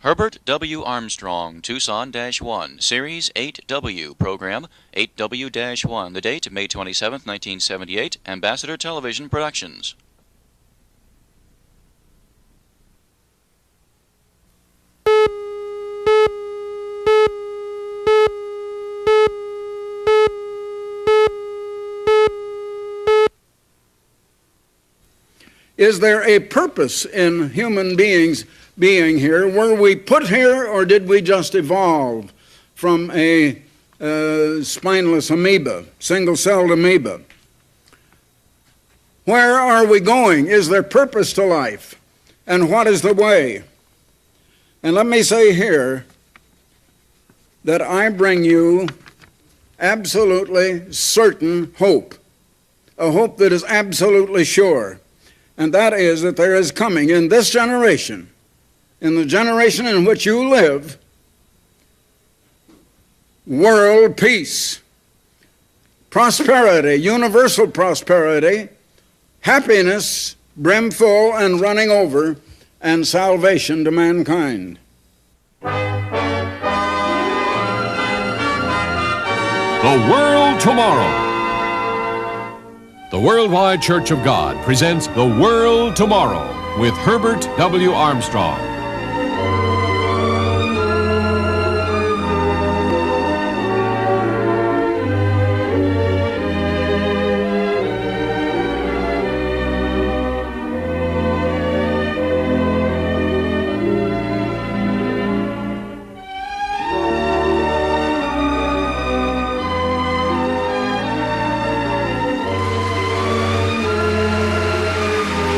Herbert W. Armstrong, Tucson-1, Series 8W, Program 8W-1, the date May 27, 1978, Ambassador Television Productions. Is there a purpose in human beings being here? Were we put here, or did we just evolve from a spineless amoeba, single-celled amoeba? Where are we going? Is there purpose to life? And what is the way? And let me say here that I bring you absolutely certain hope, a hope that is absolutely sure. And that is that there is coming in this generation, in the generation in which you live, world peace, prosperity, universal prosperity, happiness, brimful and running over, and salvation to mankind. The World Tomorrow. The Worldwide Church of God presents The World Tomorrow with Herbert W. Armstrong.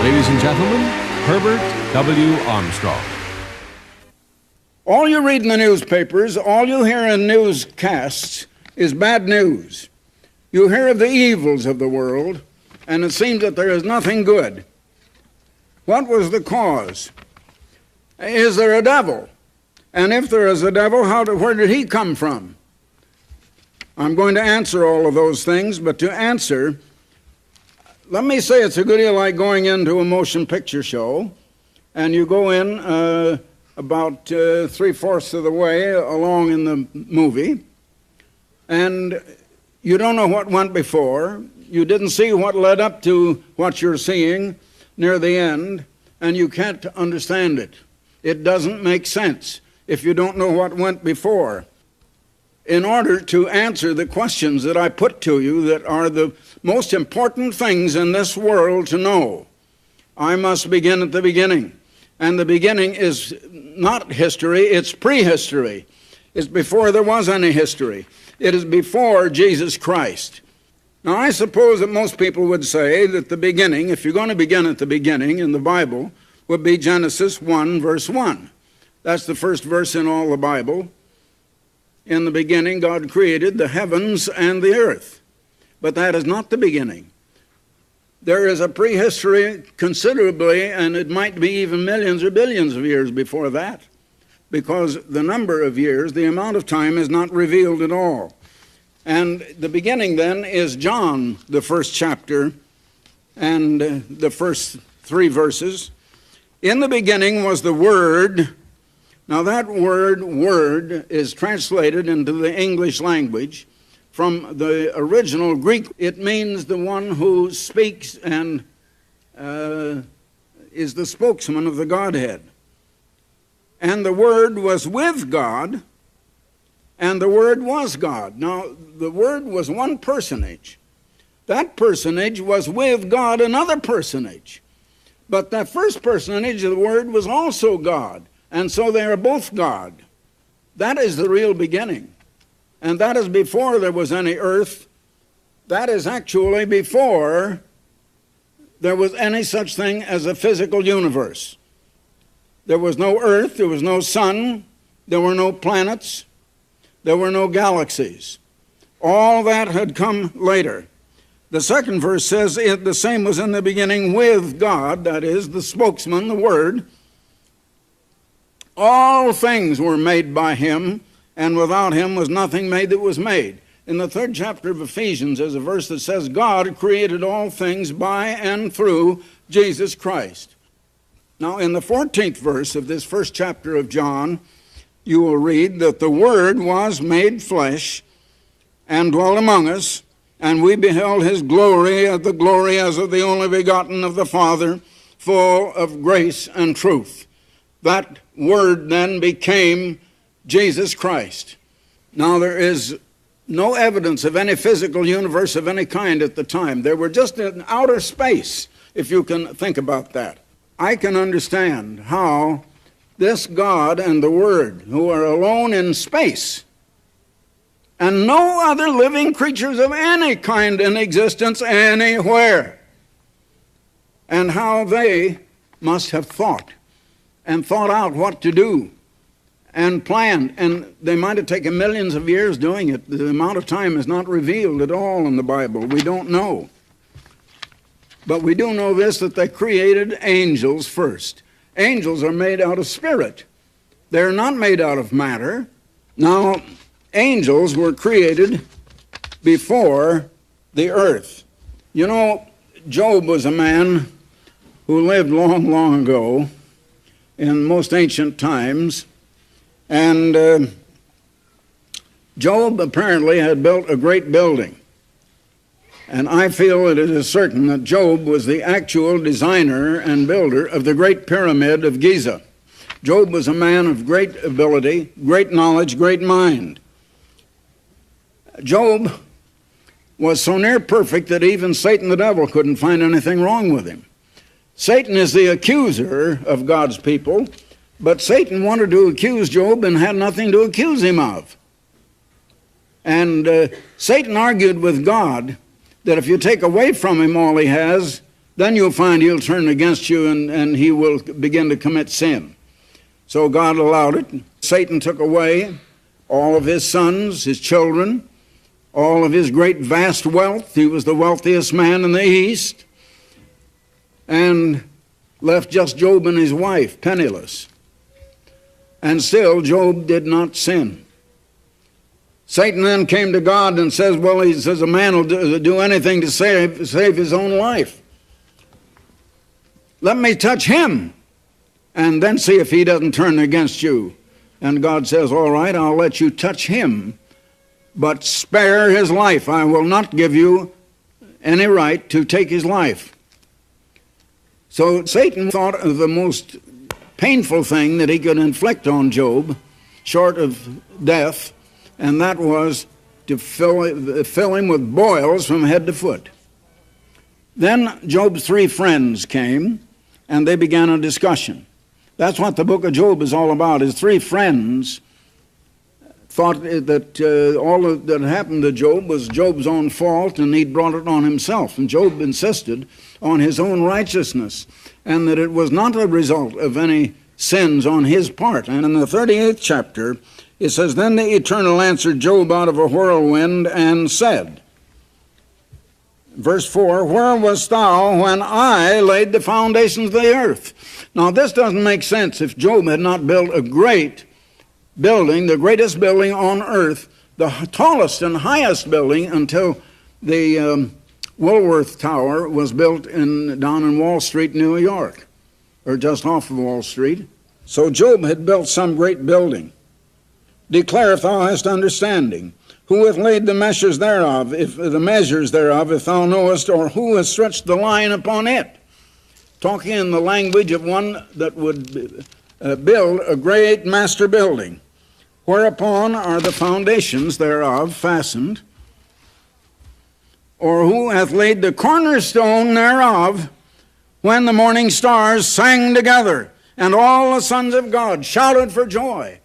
Ladies and gentlemen, Herbert W. Armstrong. All you read in the newspapers, all you hear in newscasts is bad news. You hear of the evils of the world, and it seems that there is nothing good. What was the cause? Is there a devil? And if there is a devil, where did he come from? I'm going to answer all of those things, but to answer, let me say it's a good deal like going into a motion picture show, and you go in about 3/4 of the way along in the movie, and you don't know what went before. You didn't see what led up to what you're seeing near the end, and you can't understand it. It doesn't make sense if you don't know what went before. In order to answer the questions that I put to you that are the most important things in this world to know, I must begin at the beginning. And the beginning is not history, it's prehistory. It's before there was any history. It is before Jesus Christ. Now, I suppose that most people would say that the beginning, if you're going to begin at the beginning in the Bible, would be Genesis 1, verse 1. That's the first verse in all the Bible. In the beginning, God created the heavens and the earth. But that is not the beginning. There is a prehistory considerably, and it might be even millions or billions of years before that, because the number of years, the amount of time, is not revealed at all. And the beginning then is John, the first chapter, and the first 3 verses. In the beginning was the Word. Now that word is translated into the English language from the original Greek. It means the one who speaks and is the spokesman of the Godhead. And the Word was with God, and the Word was God. Now, the Word was one personage. That personage was with God, another personage. But that first personage of the Word was also God. And so they are both God. That is the real beginning. And that is before there was any earth. That is actually before there was any such thing as a physical universe. There was no earth, there was no sun, there were no planets, there were no galaxies. All that had come later. The second verse says, the same was in the beginning with God, that is, the spokesman, the Word. All things were made by him, and without him was nothing made that was made. In the 3rd chapter of Ephesians, there's a verse that says, God created all things by and through Jesus Christ. Now, in the 14th verse of this first chapter of John, you will read that the Word was made flesh and dwelt among us, and we beheld his glory, the glory as of the only begotten of the Father, full of grace and truth. That Word then became Jesus Christ. Now, there is no evidence of any physical universe of any kind at the time. They were just in outer space, if you can think about that. I can understand how this God and the Word, who are alone in space, and no other living creatures of any kind in existence anywhere, and how they must have thought out what to do and planned. And they might have taken millions of years doing it. The amount of time is not revealed at all in the Bible. We don't know. But we do know this, that they created angels first. Angels are made out of spirit. They're not made out of matter. Now, angels were created before the earth. You know, Job was a man who lived long, long ago in most ancient times. And Job apparently had built a great building. And I feel that it is certain that Job was the actual designer and builder of the Great Pyramid of Giza. Job was a man of great ability, great knowledge, great mind. Job was so near perfect that even Satan the devil couldn't find anything wrong with him. Satan is the accuser of God's people, but Satan wanted to accuse Job and had nothing to accuse him of. And Satan argued with God that if you take away from him all he has, then you'll find he'll turn against you and he will begin to commit sin. So God allowed it. Satan took away all of his sons, his children, all of his great vast wealth. He was the wealthiest man in the East, and left just Job and his wife penniless. And still Job did not sin. Satan then came to God and says, well, he says a man will do anything to save his own life. Let me touch him and then see if he doesn't turn against you. And God says, all right, I'll let you touch him, but spare his life. I will not give you any right to take his life. So Satan thought of the most painful thing that he could inflict on Job, short of death, and that was to fill him with boils from head to foot. Then Job's three friends came, and they began a discussion. That's what the book of Job is all about. His three friends thought that all that happened to Job was Job's own fault, and he'd brought it on himself. And Job insisted on his own righteousness, and that it was not a result of any sins on his part. And in the 38th chapter, it says, then the Eternal answered Job out of a whirlwind and said, verse 4, where wast thou when I laid the foundations of the earth? Now this doesn't make sense. If Job had not built a great building, the greatest building on earth, the tallest and highest building until the Woolworth Tower was built down in Wall Street, New York, or just off of Wall Street. So Job had built some great building. Declare if thou hast understanding. Who hath laid the measures thereof, if thou knowest, or who hath stretched the line upon it? Talking in the language of one that would build a great master building. Whereupon are the foundations thereof fastened? Or who hath laid the cornerstone thereof, when the morning stars sang together, and all the sons of God shouted for joy?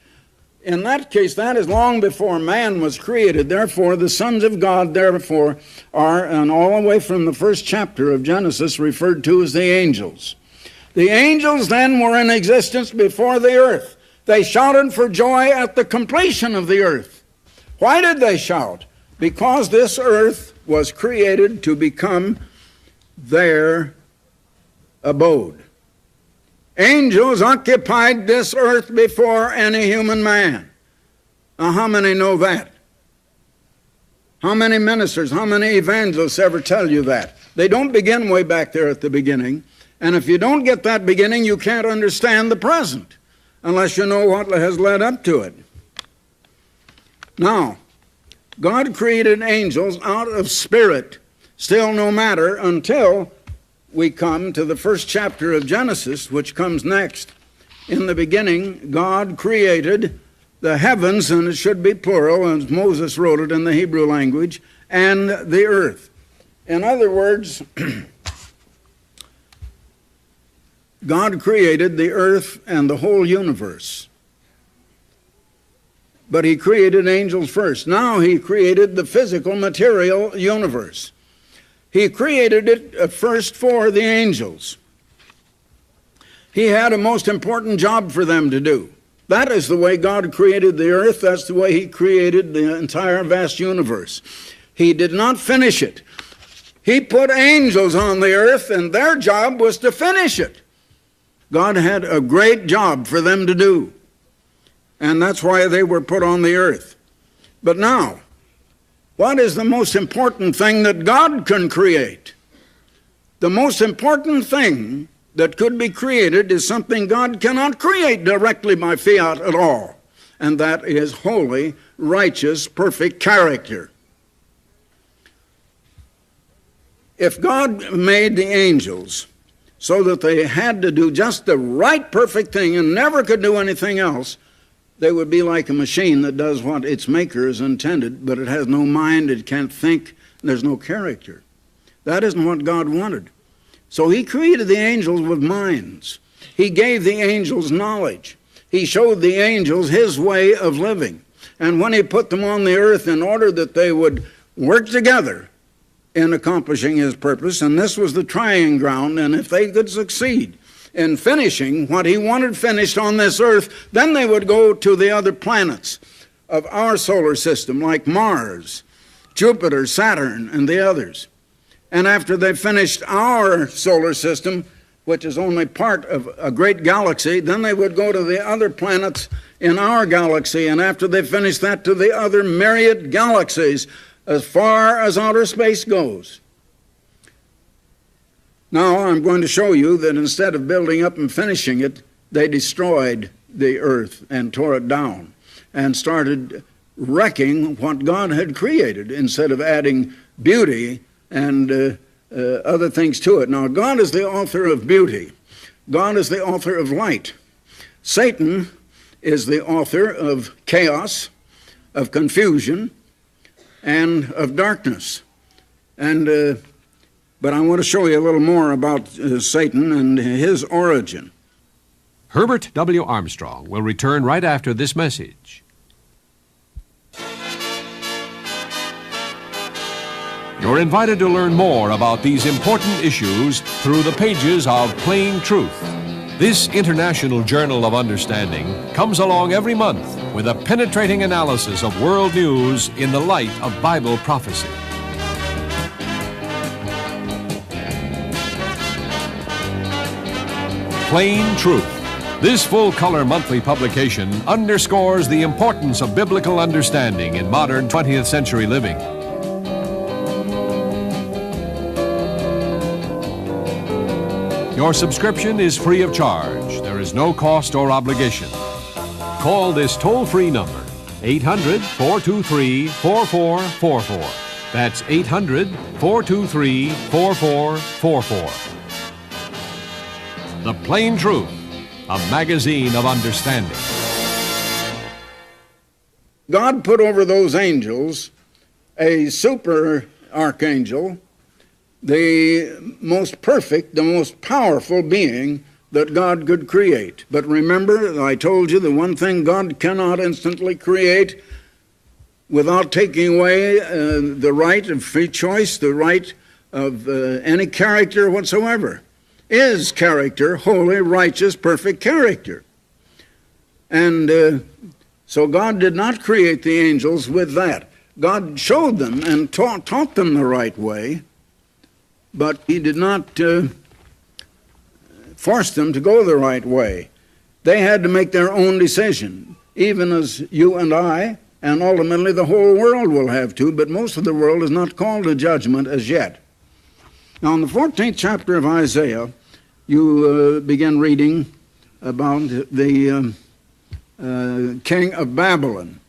In that case, that is long before man was created. Therefore, the sons of God, therefore, are, and all the way from the first chapter of Genesis, referred to as the angels. The angels then were in existence before the earth. They shouted for joy at the completion of the earth. Why did they shout? Because this earth was created to become their abode. Angels occupied this earth before any human man. Now, how many know that? How many ministers, how many evangelists ever tell you that? They don't begin way back there at the beginning, And if you don't get that beginning, you can't understand the present unless you know what has led up to it. Now, God created angels out of spirit, still no matter, until we come to the first chapter of Genesis, which comes next. In the beginning, God created the heavens, and it should be plural, as Moses wrote it in the Hebrew language, and the earth. In other words, God created the earth and the whole universe. But he created angels first. Now he created the physical, material universe. He created it first for the angels. He had a most important job for them to do. That is the way God created the earth. That's the way he created the entire vast universe. He did not finish it. He put angels on the earth, and their job was to finish it. God had a great job for them to do, and that's why they were put on the earth. But now, what is the most important thing that God can create? The most important thing that could be created is something God cannot create directly by fiat at all, and that is holy, righteous, perfect character. If God made the angels so that they had to do just the right perfect thing and never could do anything else, they would be like a machine that does what its maker has intended, but it has no mind, it can't think, and there's no character. That isn't what God wanted. So he created the angels with minds. He gave the angels knowledge. He showed the angels his way of living. And when he put them on the earth in order that they would work together in accomplishing his purpose, and this was the trying ground, and if they could succeed in finishing what he wanted finished on this earth, then they would go to the other planets of our solar system, like Mars, Jupiter, Saturn, and the others. And after they finished our solar system, which is only part of a great galaxy, then they would go to the other planets in our galaxy, and after they finished that, to the other myriad galaxies as far as outer space goes. Now I'm going to show you that instead of building up and finishing it, they destroyed the earth and tore it down and started wrecking what God had created instead of adding beauty and other things to it. Now, God is the author of beauty. God is the author of light. Satan is the author of chaos, of confusion, and of darkness. But I want to show you a little more about Satan and his origin. Herbert W. Armstrong will return right after this message. You're invited to learn more about these important issues through the pages of Plain Truth. This international journal of understanding comes along every month with a penetrating analysis of world news in the light of Bible prophecy. Plain Truth. This full-color monthly publication underscores the importance of biblical understanding in modern 20th century living. Your subscription is free of charge. There is no cost or obligation. Call this toll-free number, 800-423-4444. That's 800-423-4444. The Plain Truth, a magazine of understanding. God put over those angels a super archangel, the most perfect, the most powerful being that God could create. But remember, I told you the one thing God cannot instantly create without taking away the right of free choice, the right of any character whatsoever, is character, holy, righteous, perfect character. And so God did not create the angels with that. God showed them and taught them the right way, but he did not force them to go the right way. They had to make their own decision, even as you and I, and ultimately the whole world will have to, but most of the world is not called to judgment as yet. Now, in the 14th chapter of Isaiah, you begin reading about the king of Babylon,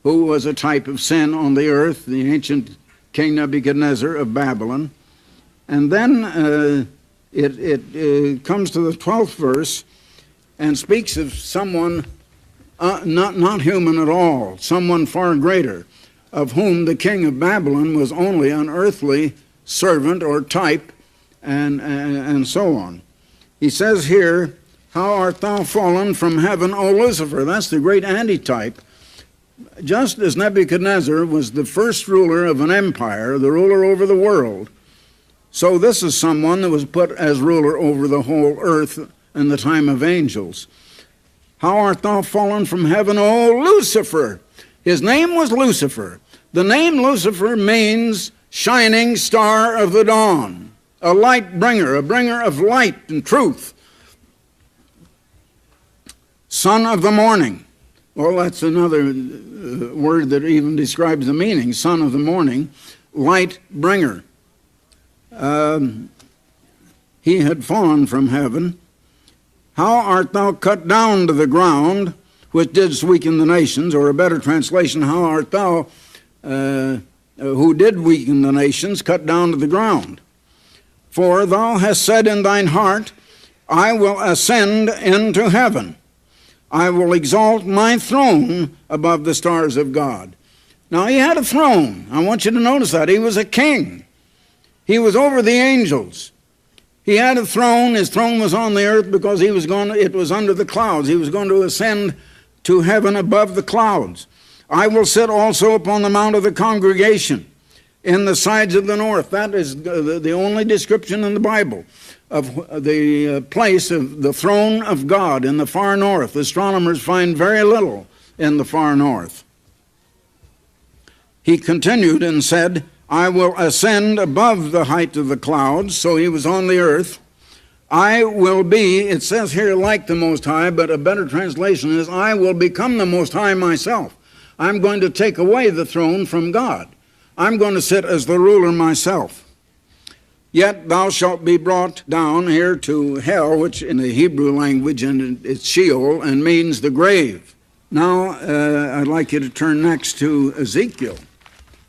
who was a type of sin on the earth, the ancient King Nebuchadnezzar of Babylon. And then it comes to the 12th verse and speaks of someone not human at all, someone far greater, of whom the king of Babylon was only an earthly servant or type, and so on. He says here, "How art thou fallen from heaven, O Lucifer?" That's the great antitype. Just as Nebuchadnezzar was the first ruler of an empire, the ruler over the world, so this is someone that was put as ruler over the whole earth in the time of angels. "How art thou fallen from heaven, O Lucifer?" His name was Lucifer. The name Lucifer means shining star of the dawn, a light bringer, a bringer of light and truth. Son of the morning. Well, that's another word that even describes the meaning. Son of the morning, light bringer. He had fallen from heaven. "How art thou cut down to the ground, which didst weaken the nations?" Or a better translation, "How art thou, who did weaken the nations, cut down to the ground? For thou hast said in thine heart, I will ascend into heaven. I will exalt my throne above the stars of God." Now, he had a throne. I want you to notice that. He was a king. He was over the angels. He had a throne. His throne was on the earth because it was under the clouds. He was going to ascend to heaven above the clouds. "I will sit also upon the mount of the congregation in the sides of the north." That is the only description in the Bible of the place of the throne of God in the far north. Astronomers find very little in the far north. He continued and said, "I will ascend above the height of the clouds." So he was on the earth. "I will be," it says here, "like the Most High," but a better translation is, "I will become the Most High myself." I'm going to take away the throne from God. I'm going to sit as the ruler myself. "Yet thou shalt be brought down here to hell," which in the Hebrew language and it's Sheol and means the grave. Now I'd like you to turn next to Ezekiel,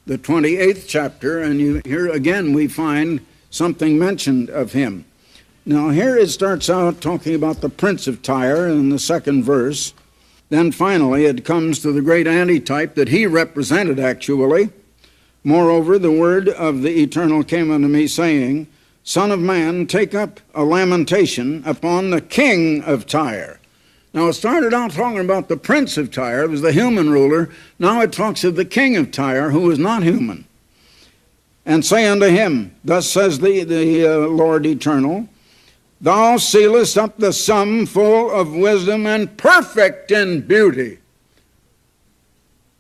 the 28th chapter, and here again we find something mentioned of him. Now here it starts out talking about the prince of Tyre in the 2nd verse. Then finally it comes to the great antitype that he represented actually. "Moreover, the word of the Eternal came unto me, saying, Son of man, take up a lamentation upon the king of Tyre." Now it started out talking about the prince of Tyre. It was the human ruler. Now it talks of the king of Tyre, who is not human. "And say unto him, Thus says the Lord Eternal, Thou sealest up the sum full of wisdom and perfect in beauty."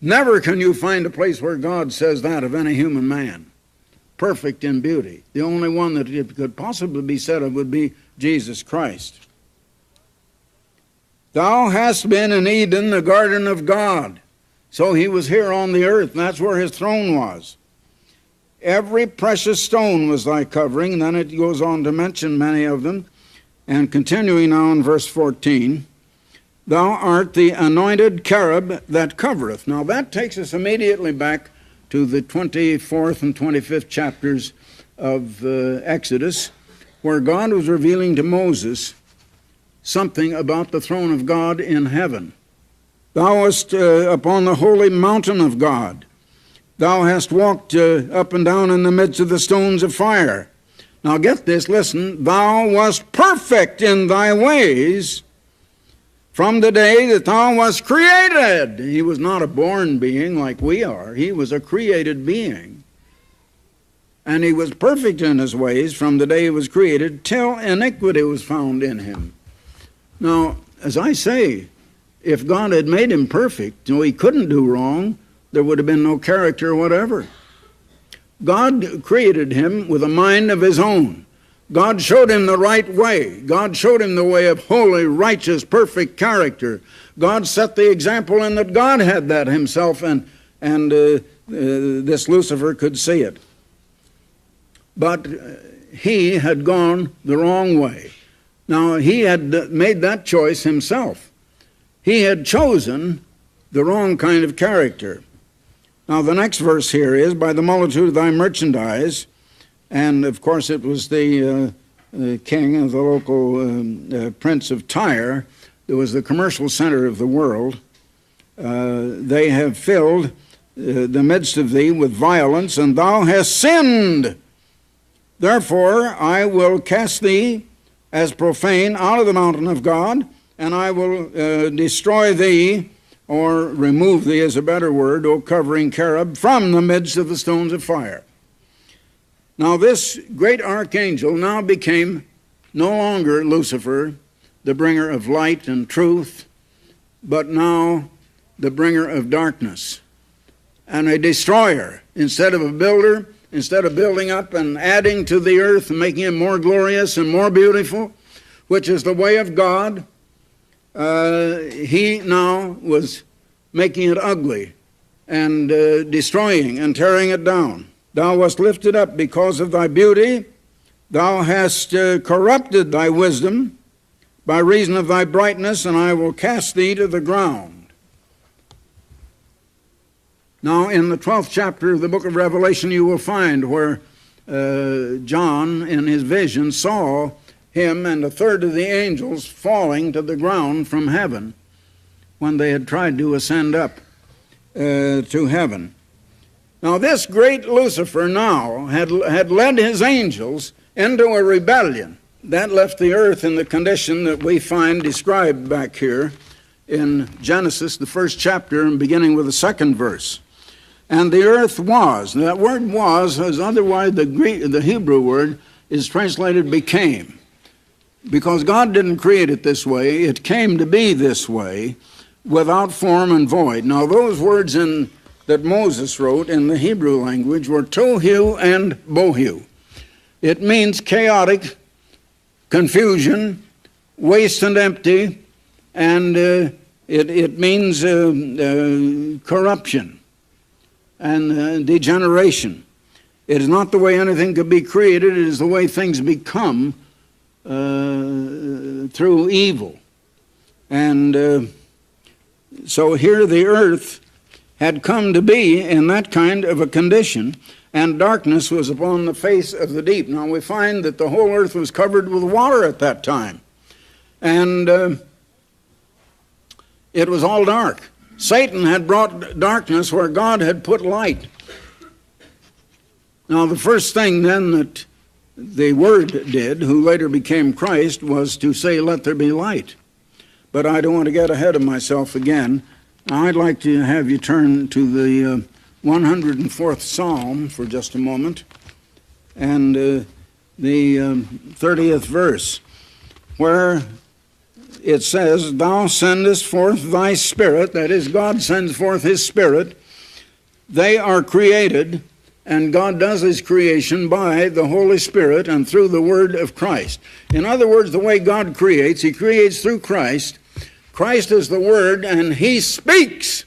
Never can you find a place where God says that of any human man. Perfect in beauty. The only one that it could possibly be said of would be Jesus Christ. "Thou hast been in Eden, the garden of God." So he was here on the earth, and that's where his throne was. "Every precious stone was thy covering." Then it goes on to mention many of them. And continuing now in verse 14, "Thou art the anointed cherub that covereth." Now that takes us immediately back to the 24th and 25th chapters of Exodus, where God was revealing to Moses something about the throne of God in heaven. "Thou wast upon the holy mountain of God. Thou hast walked up and down in the midst of the stones of fire." Now get this, listen. "Thou wast perfect in thy ways from the day that thou wast created." He was not a born being like we are. He was a created being. "And he was perfect in his ways from the day he was created till iniquity was found in him." Now, as I say, if God had made him perfect, so he couldn't do wrong, there would have been no character whatever. God created him with a mind of his own. God showed him the right way. God showed him the way of holy, righteous, perfect character. God set the example in that God had that himself, and this Lucifer could see it. But he had gone the wrong way. Now, he had made that choice himself. He had chosen the wrong kind of character. Now, the next verse here is, by the multitude of thy merchandise, and of course it was the king of the local prince of Tyre, that was the commercial center of the world. They have filled the midst of thee with violence, and thou hast sinned. Therefore I will cast thee as profane out of the mountain of God, and I will destroy thee, or remove thee is a better word, O covering cherub, from the midst of the stones of fire. Now this great archangel now became no longer Lucifer, the bringer of light and truth, but now the bringer of darkness and a destroyer. Instead of a builder, instead of building up and adding to the earth and making it more glorious and more beautiful, which is the way of God, he now was making it ugly and destroying and tearing it down. Thou wast lifted up because of thy beauty. Thou hast corrupted thy wisdom by reason of thy brightness, and I will cast thee to the ground. Now, in the 12th chapter of the book of Revelation, you will find where John, in his vision, saw him and a third of the angels falling to the ground from heaven when they had tried to ascend up to heaven. Now, this great Lucifer now had led his angels into a rebellion. That left the earth in the condition that we find described back here in Genesis, the 1st chapter, and beginning with the 2nd verse. And the earth was. That word was, as otherwise the Hebrew word is translated became. Because God didn't create it this way, it came to be this way, without form and void. Now those words that Moses wrote in the Hebrew language were tohu and bohu. It means chaotic, confusion, waste and empty, and it means corruption and degeneration. It is not the way anything could be created, it is the way things become through evil. And so here the earth had come to be in that kind of a condition, and darkness was upon the face of the deep. Now we find that the whole earth was covered with water at that time, and it was all dark. Satan had brought darkness where God had put light. Now the first thing then that the Word did, who later became Christ, was to say, let there be light. But I don't want to get ahead of myself again. Now I'd like to have you turn to the 104th Psalm for just a moment, and the 30th verse, where it says, thou sendest forth thy Spirit, that is, God sends forth his Spirit. They are created, and God does his creation by the Holy Spirit and through the Word of Christ. In other words, the way God creates, he creates through Christ. Christ is the Word, and he speaks,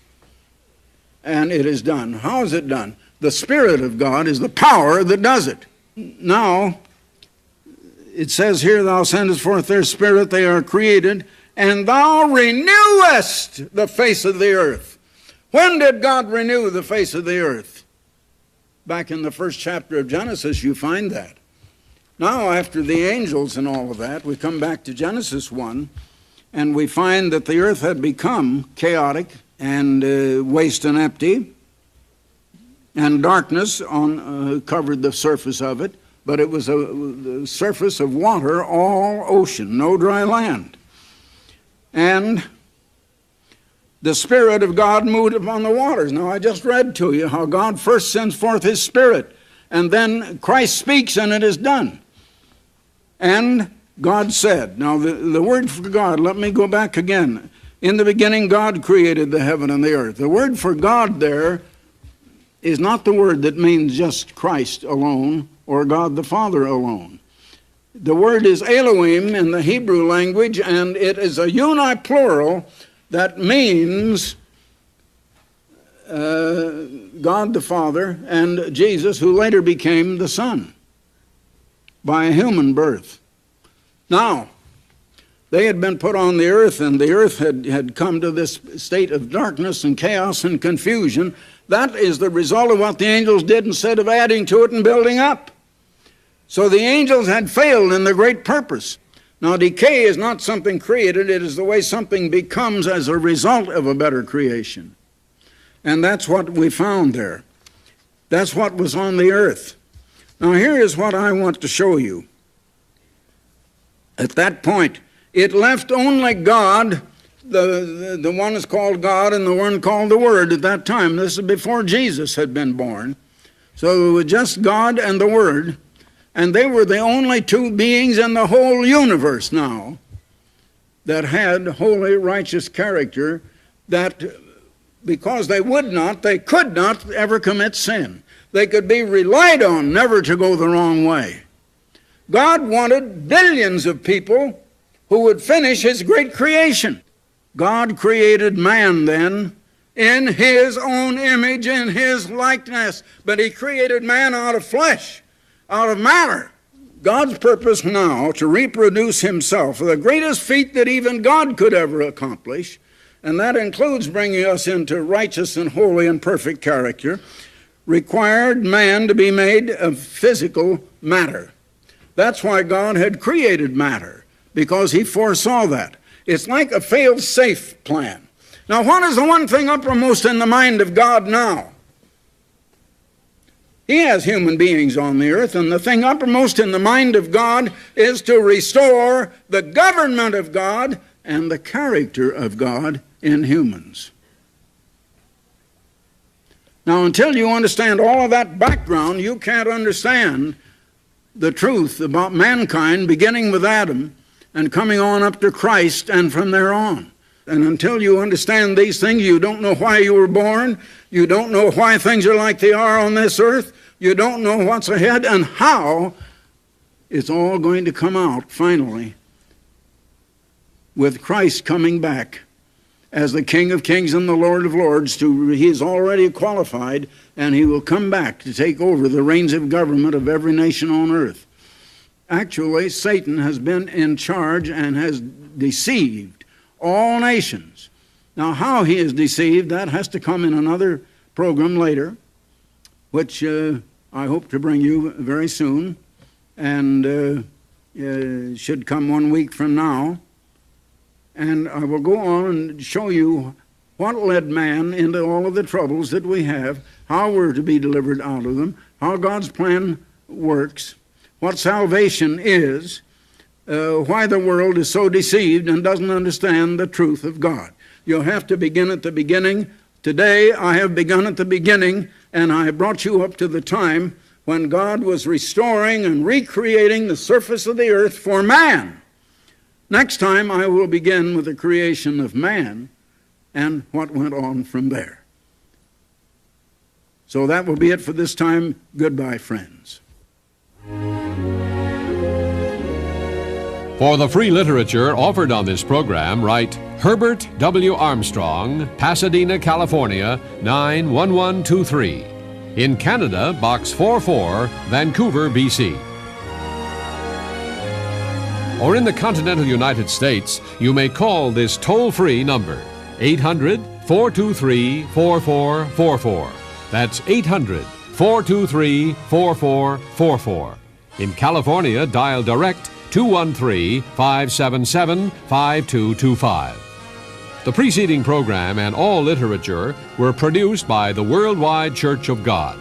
and it is done. How is it done? The Spirit of God is the power that does it. Now, it says here, thou sendest forth their Spirit, they are created, and thou renewest the face of the earth. When did God renew the face of the earth? Back in the 1st chapter of Genesis, you find that. Now, after the angels and all of that, we come back to Genesis 1, and we find that the earth had become chaotic and waste and empty, and darkness covered the surface of it. But it was the surface of water, all ocean, no dry land. And the Spirit of God moved upon the waters. Now, I just read to you how God first sends forth his Spirit, and then Christ speaks, and it is done. And God said, now the word for God, let me go back again. In the beginning, God created the heaven and the earth. The word for God there is not the word that means just Christ alone, or God the Father alone. The word is Elohim in the Hebrew language, and it is a uniplural that means God the Father and Jesus, who later became the Son by a human birth. Now, They had been put on the earth, and the earth had come to this state of darkness and chaos and confusion. That is the result of what the angels did instead of adding to it and building up. So the angels had failed in their great purpose. Now, decay is not something created. It is the way something becomes as a result of a better creation. And that's what we found there. That's what was on the earth. Now, here is what I want to show you. At that point, it left only God, the one is called God and the one called the Word at that time. This is before Jesus had been born. So it was just God and the Word. And they were the only two beings in the whole universe now that had holy, righteous character, that because they could not ever commit sin. They could be relied on never to go the wrong way. God wanted billions of people who would finish His great creation. God created man then in His own image, in His likeness, but He created man out of flesh, out of matter. God's purpose now to reproduce Himself, the greatest feat that even God could ever accomplish, and that includes bringing us into righteous and holy and perfect character, required man to be made of physical matter. That's why God had created matter, because He foresaw that. It's like a fail-safe plan. Now, what is the one thing uppermost in the mind of God now? He has human beings on the earth, and the thing uppermost in the mind of God is to restore the government of God and the character of God in humans. Now, until you understand all of that background, you can't understand the truth about mankind, beginning with Adam and coming on up to Christ and from there on. And until you understand these things, you don't know why you were born. You don't know why things are like they are on this earth. You don't know what's ahead and how it's all going to come out finally with Christ coming back as the King of Kings and the Lord of Lords. He is already qualified, and He will come back to take over the reins of government of every nation on earth. Actually, Satan has been in charge and has deceived all nations. Now, how he is deceived, that has to come in another program later, which I hope to bring you very soon, and should come 1 week from now. And I will go on and show you what led man into all of the troubles that we have, how we're to be delivered out of them, how God's plan works, what salvation is, why the world is so deceived and doesn't understand the truth of God. You'll have to begin at the beginning. Today I have begun at the beginning, and I have brought you up to the time when God was restoring and recreating the surface of the earth for man. Next time I will begin with the creation of man and what went on from there. So that will be it for this time. Goodbye, friends. For the free literature offered on this program, write Herbert W. Armstrong, Pasadena, California, 91123. In Canada, Box 44, Vancouver, BC. Or in the continental United States, you may call this toll-free number, 800-423-4444. That's 800-423-4444. In California, dial direct 213-577-5225. The preceding program and all literature were produced by the Worldwide Church of God.